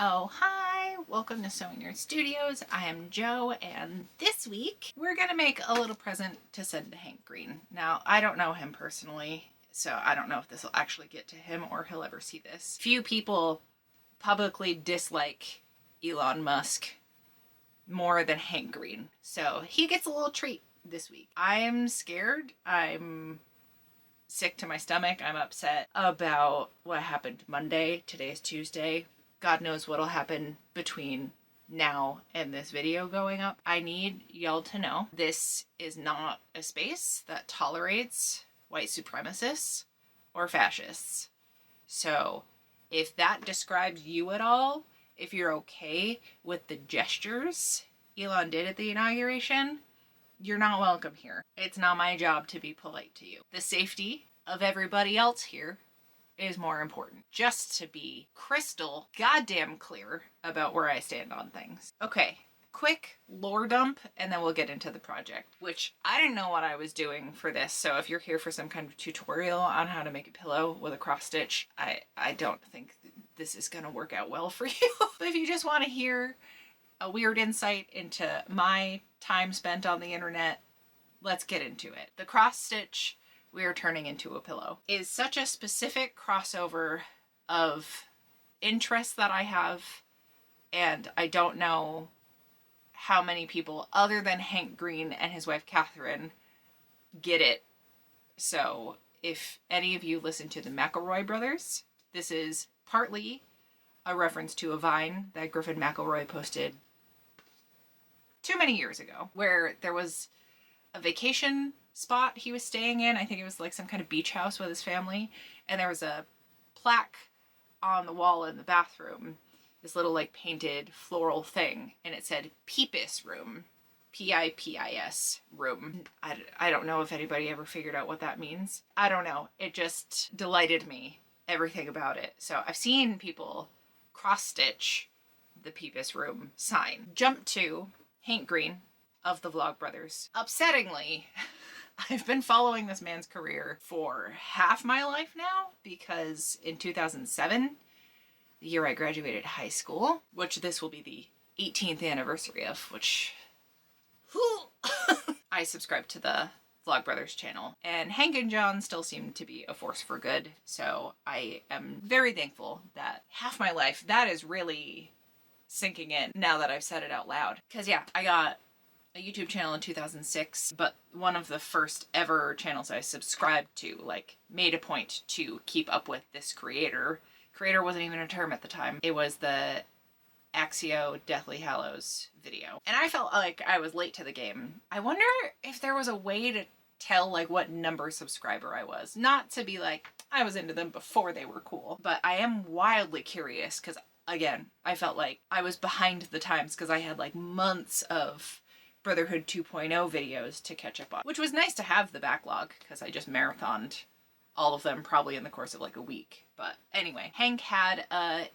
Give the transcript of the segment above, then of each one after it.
Oh, hi! Welcome to Sewing Nerd Studios. I am Jo, and this week we're gonna make a little present to send to Hank Green. Now, I don't know him personally, so I don't know if this will actually get to him or he'll ever see this. Few people publicly dislike Elon Musk more than Hank Green, so he gets a little treat this week. I'm scared. I'm sick to my stomach. I'm upset about what happened Monday. Today is Tuesday. God knows what'll happen between now and this video going up. I need y'all to know this is not a space that tolerates white supremacists or fascists. So if that describes you at all, if you're okay with the gestures Elon did at the inauguration, you're not welcome here. It's not my job to be polite to you. The safety of everybody else here is more important. Just to be crystal goddamn clear about where I stand on things. Okay, quick lore dump and then we'll get into the project, which I didn't know what I was doing for this. So if you're here for some kind of tutorial on how to make a pillow with a cross stitch, I don't think this is gonna work out well for you. But if you just want to hear a weird insight into my time spent on the internet, let's get into it. The cross stitch we are turning into a pillow is such a specific crossover of interests that I have, and I don't know how many people other than Hank Green and his wife Katherine get it. So if any of you listen to the McElroy brothers, this is partly a reference to a Vine that Griffin McElroy posted too many years ago, where there was a vacation spot he was staying in. I think it was like some kind of beach house with his family, and there was a plaque on the wall in the bathroom, this little like painted floral thing, and it said Pipes room, Pipis room. I don't know if anybody ever figured out what that means. I don't know, it just delighted me, everything about it. So I've seen people cross stitch the Pipes room sign. Jump to Hank Green of the Vlogbrothers. Upsettingly, I've been following this man's career for half my life now, because in 2007, the year I graduated high school, which this will be the 18th anniversary of, which I subscribed to the Vlogbrothers channel, and Hank and John still seem to be a force for good, so I am very thankful that half my life, that is really sinking in now that I've said it out loud. Because yeah, I got a YouTube channel in 2006, but one of the first ever channels I subscribed to, like, made a point to keep up with this creator. Creator wasn't even a term at the time. It was the Axio Deathly Hallows video. And I felt like I was late to the game. I wonder if there was a way to tell like what number subscriber I was. Not to be like, I was into them before they were cool, but I am wildly curious because, again, I felt like I was behind the times because I had like months of Brotherhood 2.0 videos to catch up on, which was nice to have the backlog because I just marathoned all of them probably in the course of like a week. But anyway, Hank had a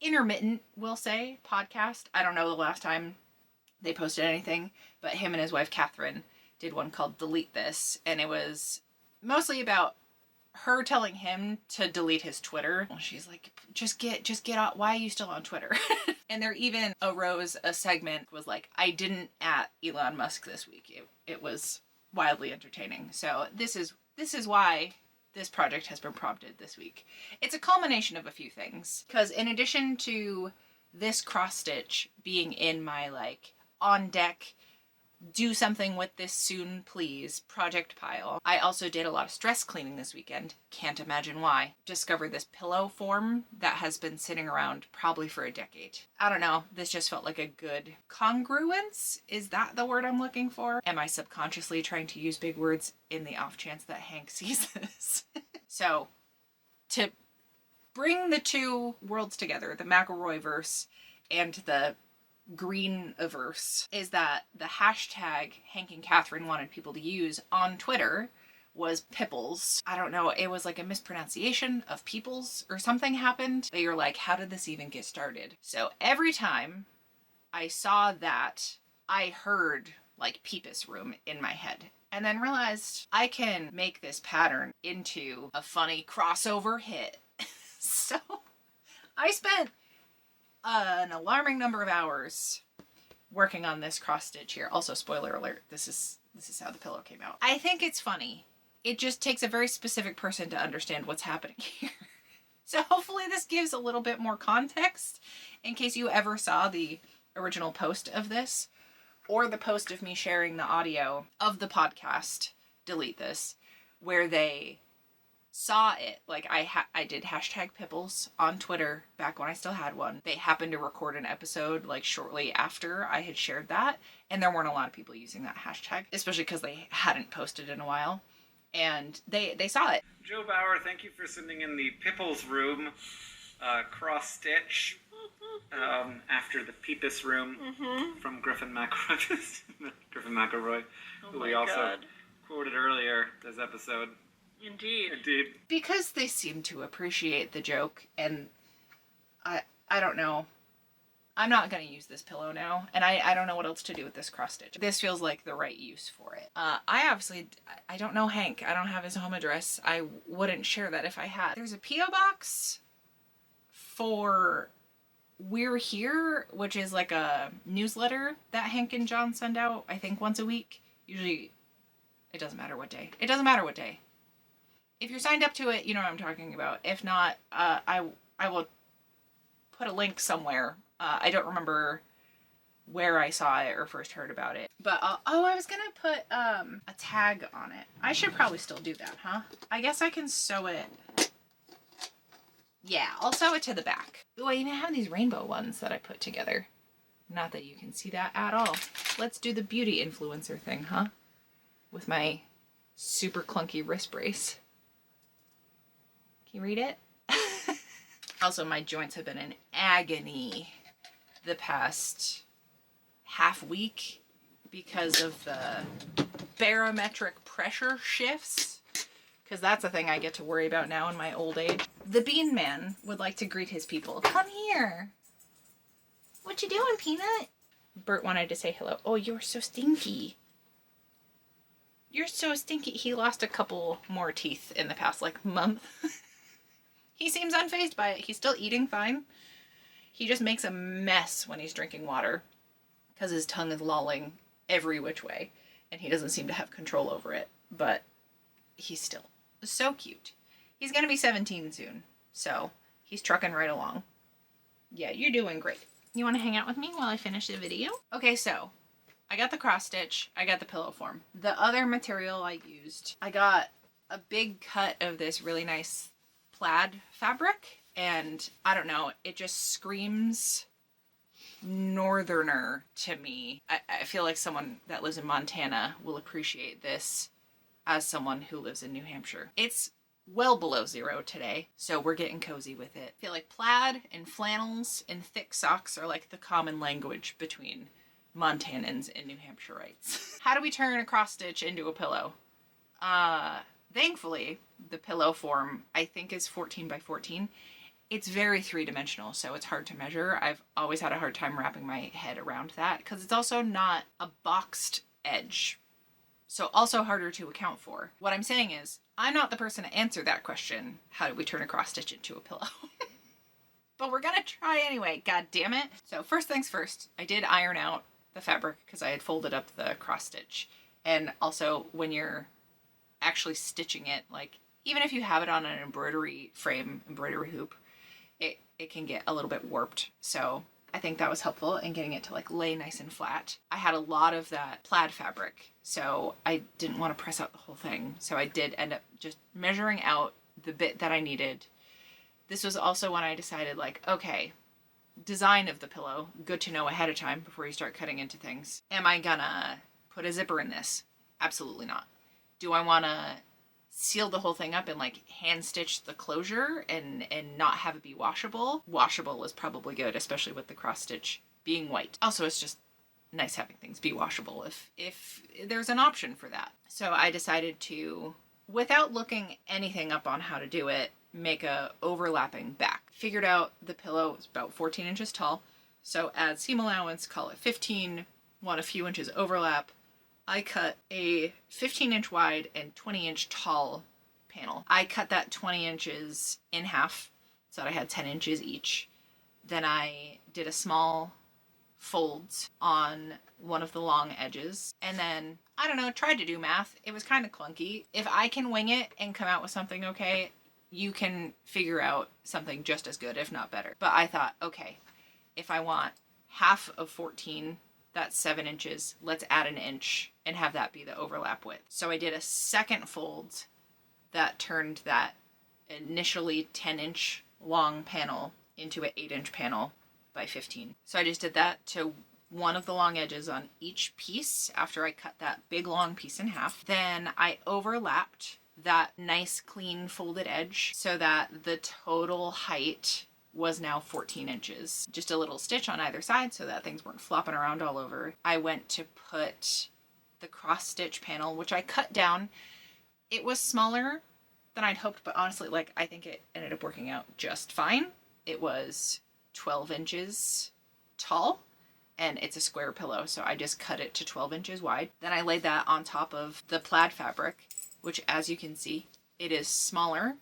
intermittent, we'll say, podcast. I don't know the last time they posted anything, but him and his wife Katherine did one called Delete This, and it was mostly about her telling him to delete his Twitter. She's like, just get out. Why are you still on Twitter? And there even arose a segment was like, I didn't at Elon Musk this week. It was wildly entertaining. So this is why this project has been prompted this week. It's a culmination of a few things, because in addition to this cross stitch being in my like on deck, do something with this soon please project pile, I also did a lot of stress cleaning this weekend. Can't imagine why. Discovered this pillow form that has been sitting around probably for a decade. I don't know, this just felt like a good congruence. Is that the word I'm looking for? Am I subconsciously trying to use big words in the off chance that Hank sees this? So to bring the two worlds together, the McElroy verse and the Green-averse, is that the hashtag Hank and Katherine wanted people to use on Twitter was piples. I don't know, it was like a mispronunciation of peoples or something happened. They were like, how did this even get started? So every time I saw that, I heard like Pipes room in my head. And then realized I can make this pattern into a funny crossover hit. So I spent an alarming number of hours working on this cross stitch here. Also, spoiler alert, this is how the pillow came out. I think it's funny. It just takes a very specific person to understand what's happening here. So hopefully this gives a little bit more context in case you ever saw the original post of this or the post of me sharing the audio of the podcast, delete this, where they saw it. Like I did hashtag piples on Twitter back when I still had one. They happened to record an episode like shortly after I had shared that, and there weren't a lot of people using that hashtag, especially because they hadn't posted in a while. And they saw it. Joe Bauer, thank you for sending in the Pipples room cross stitch after the Peepus room from Griffin McElroy, who we also quoted earlier this episode. Indeed. Because they seem to appreciate the joke, and I don't know. I'm not going to use this pillow now, and I don't know what else to do with this cross stitch. This feels like the right use for it. I don't know Hank. I don't have his home address. I wouldn't share that if I had. There's a P.O. box for We're Here, which is like a newsletter that Hank and John send out, I think once a week. Usually, it doesn't matter what day. It doesn't matter what day. If you're signed up to it, you know what I'm talking about. If not, I will put a link somewhere. I don't remember where I saw it or first heard about it. But, I was gonna put a tag on it. I should probably still do that, huh? I guess I can sew it. Yeah, I'll sew it to the back. Ooh, I even have these rainbow ones that I put together. Not that you can see that at all. Let's do the beauty influencer thing, huh? With my super clunky wrist brace. Can you read it? Also, my joints have been in agony the past half week because of the barometric pressure shifts, because that's a thing I get to worry about now in my old age. The Bean Man would like to greet his people. Come here. What you doing, Peanut? Bert wanted to say hello. Oh, you're so stinky. You're so stinky. He lost a couple more teeth in the past, month. He seems unfazed by it. He's still eating fine. He just makes a mess when he's drinking water because his tongue is lolling every which way and he doesn't seem to have control over it, but he's still so cute. He's going to be 17 soon, so he's trucking right along. Yeah, you're doing great. You want to hang out with me while I finish the video? Okay, so I got the cross stitch. I got the pillow form. The other material I used, I got a big cut of this really nice plaid fabric. And I don't know, it just screams northerner to me. I feel like someone that lives in Montana will appreciate this as someone who lives in New Hampshire. It's well below zero today, so we're getting cozy with it. I feel like plaid and flannels and thick socks are like the common language between Montanans and New Hampshireites. How do we turn a cross stitch into a pillow? Thankfully, the pillow form I think is 14 by 14. It's very three-dimensional, so it's hard to measure. I've always had a hard time wrapping my head around that because it's also not a boxed edge, so also harder to account for. What I'm saying is, I'm not the person to answer that question, how do we turn a cross stitch into a pillow? But we're gonna try anyway, god damn it. So first things first, I did iron out the fabric because I had folded up the cross stitch. And also, when you're actually stitching it, even if you have it on an embroidery hoop, it can get a little bit warped. So I think that was helpful in getting it to lay nice and flat. I had a lot of that plaid fabric, so I didn't want to press out the whole thing. So I did end up just measuring out the bit that I needed. This was also when I decided okay, design of the pillow, good to know ahead of time before you start cutting into things. Am I gonna put a zipper in this? Absolutely not. Do I want to seal the whole thing up and hand stitch the closure and not have it be washable? Washable is probably good, especially with the cross stitch being white. Also, it's just nice having things be washable if there's an option for that. So I decided to, without looking anything up on how to do it, make a overlapping back. Figured out the pillow is about 14 inches tall, so add seam allowance, call it 15, want a few inches overlap. I cut a 15-inch wide and 20-inch tall panel. I cut that 20 inches in half so that I had 10 inches each. Then I did a small folds on one of the long edges, and then, I don't know, tried to do math. It was kind of clunky. If I can wing it and come out with something okay, you can figure out something just as good, if not better. But I thought, okay, if I want half of 14, that's 7 inches, let's add an inch and have that be the overlap width. So I did a second fold that turned that initially 10-inch long panel into an 8-inch panel by 15. So I just did that to one of the long edges on each piece after I cut that big long piece in half. Then I overlapped that nice clean folded edge so that the total height was now 14 inches. Just a little stitch on either side so that things weren't flopping around all over. I went to put the cross stitch panel, which I cut down. It was smaller than I'd hoped, but honestly, like, I think it ended up working out just fine. It was 12 inches tall, and it's a square pillow, so I just cut it to 12 inches wide. Then I laid that on top of the plaid fabric, which, as you can see, it is smaller.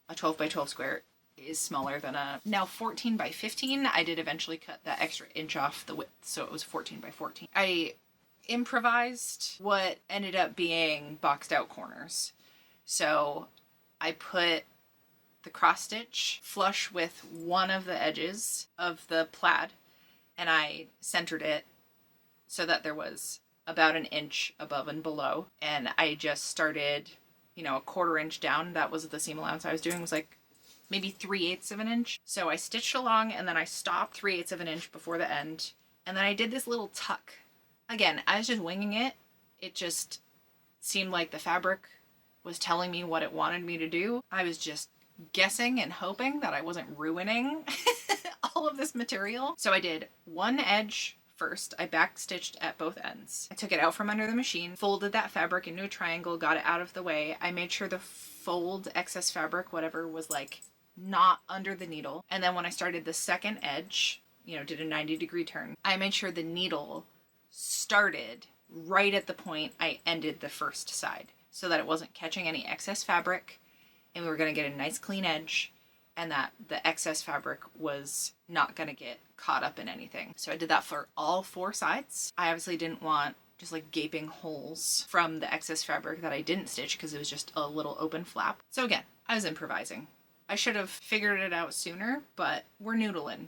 A 12 by 12 square is smaller than a now 14 by 15. I did eventually cut that extra inch off the width, so it was 14 by 14. I improvised what ended up being boxed out corners. So I put the cross stitch flush with one of the edges of the plaid, and I centered it so that there was about an inch above and below. And I just started, a 1/4 inch down. That was the seam allowance I was doing, was like maybe 3/8 of an inch. So I stitched along, and then I stopped 3/8 of an inch before the end. And then I did this little tuck. Again, I was just winging it. It just seemed like the fabric was telling me what it wanted me to do. I was just guessing and hoping that I wasn't ruining all of this material. So I did one edge first. I back stitched at both ends. I took it out from under the machine, folded that fabric into a triangle, got it out of the way. I made sure the fold excess fabric, whatever, was like not under the needle. And then when I started the second edge, did a 90-degree turn, I made sure the needle started right at the point I ended the first side so that it wasn't catching any excess fabric, and we were going to get a nice clean edge, and that the excess fabric was not going to get caught up in anything. So I did that for all 4 sides. I obviously didn't want just like gaping holes from the excess fabric that I didn't stitch because it was just a little open flap. So again, I was improvising. I should have figured it out sooner, but we're noodling.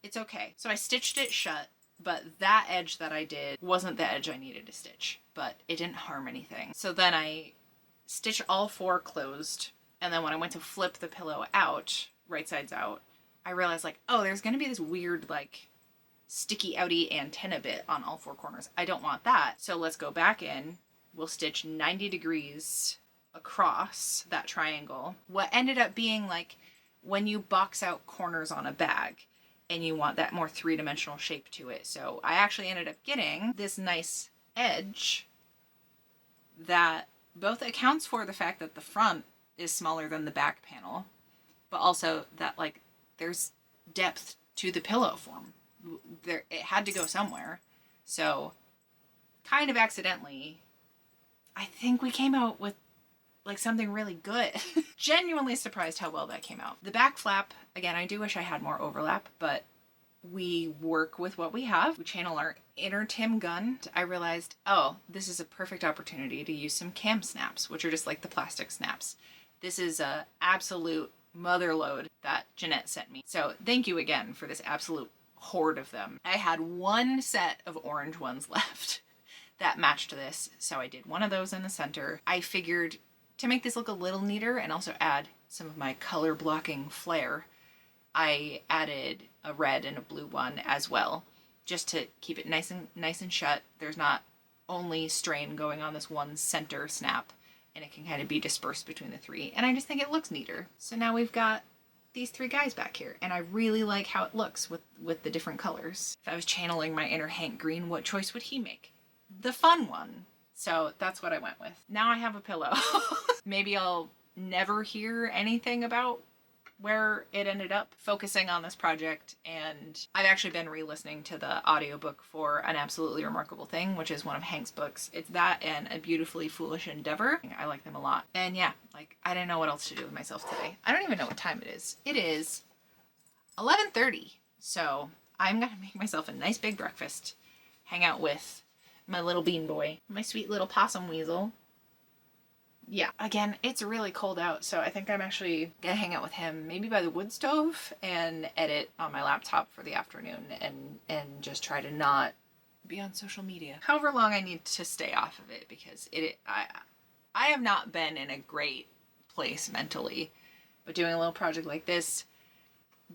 It's okay. So I stitched it shut, but that edge that I did wasn't the edge I needed to stitch, but it didn't harm anything. So then I stitched all 4 closed, and then when I went to flip the pillow out, right sides out, I realized like, oh, there's going to be this weird like sticky outy antenna bit on all 4 corners. I don't want that. So let's go back in. We'll stitch 90 degrees across that triangle. What ended up being like when you box out corners on a bag and you want that more 3-dimensional shape to it. So I actually ended up getting this nice edge that both accounts for the fact that the front is smaller than the back panel, but also that like there's depth to the pillow form. It had to go somewhere. So kind of accidentally, I think we came out with like something really good. Genuinely surprised how well that came out. The back flap, again, I do wish I had more overlap, but we work with what we have. We channel our inner Tim gun. I realized, oh, this is a perfect opportunity to use some cam snaps, which are just like the plastic snaps. This is a absolute mother load that Jeanette sent me. So thank you again for this absolute horde of them. I had 1 set of orange ones left that matched this, so I did one of those in the center. I figured to make this look a little neater and also add some of my color blocking flair, I added a red and a blue one as well, just to keep it nice and shut. There's not only strain going on this one center snap, and it can kind of be dispersed between the 3. And I just think it looks neater. So now we've got these 3 guys back here, and I really like how it looks with the different colors. If I was channeling my inner Hank Green, what choice would he make? The fun one. So that's what I went with. Now I have a pillow. Maybe I'll never hear anything about where it ended up, focusing on this project. And I've actually been re-listening to the audiobook for An Absolutely Remarkable Thing, which is one of Hank's books. It's that and A Beautifully Foolish Endeavor. I like them a lot. And yeah, like, I didn't know what else to do with myself today. I don't even know what time it is. It is 11:30. So I'm gonna make myself a nice big breakfast, hang out with my little bean boy, my sweet little possum weasel. Yeah, again, it's really cold out, so I think I'm actually gonna hang out with him maybe by the wood stove and edit on my laptop for the afternoon and just try to not be on social media. However long I need to stay off of it, because I have not been in a great place mentally. But doing a little project like this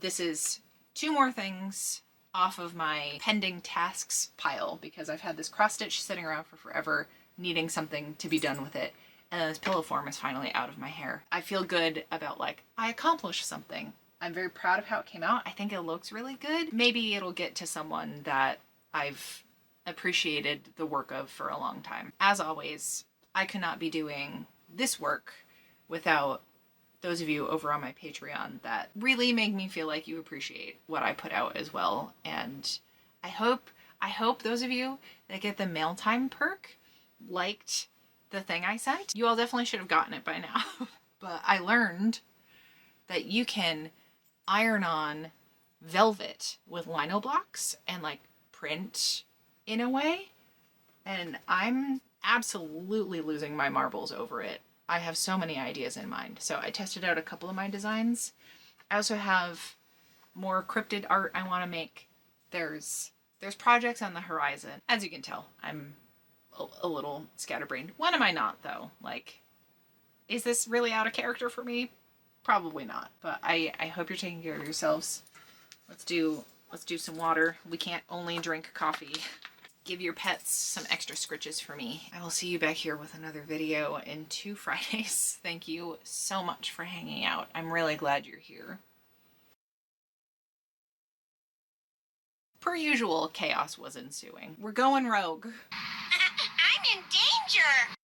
is 2 more things off of my pending tasks pile, because I've had this cross stitch sitting around for forever, needing something to be done with it. And then this pillow form is finally out of my hair. I feel good about, like, I accomplished something. I'm very proud of how it came out. I think it looks really good. Maybe it'll get to someone that I've appreciated the work of for a long time. As always, I could not be doing this work without those of you over on my Patreon that really make me feel like you appreciate what I put out as well. And I hope those of you that get the mail time perk liked the thing I sent. You all definitely should have gotten it by now. But I learned that you can iron on velvet with lino blocks and like print in a way. And I'm absolutely losing my marbles over it. I have so many ideas in mind. So I tested out a couple of my designs. I also have more cryptid art I want to make. There's projects on the horizon. As you can tell, I'm a little scatterbrained. When am I not, though? Like, is this really out of character for me? Probably not. But I hope you're taking care of yourselves. Let's do some water. We can't only drink coffee. Give your pets some extra scritches for me. I will see you back here with another video in 2 Fridays. Thank you so much for hanging out. I'm really glad you're here. Per usual, chaos was ensuing. We're going rogue. I'm in danger!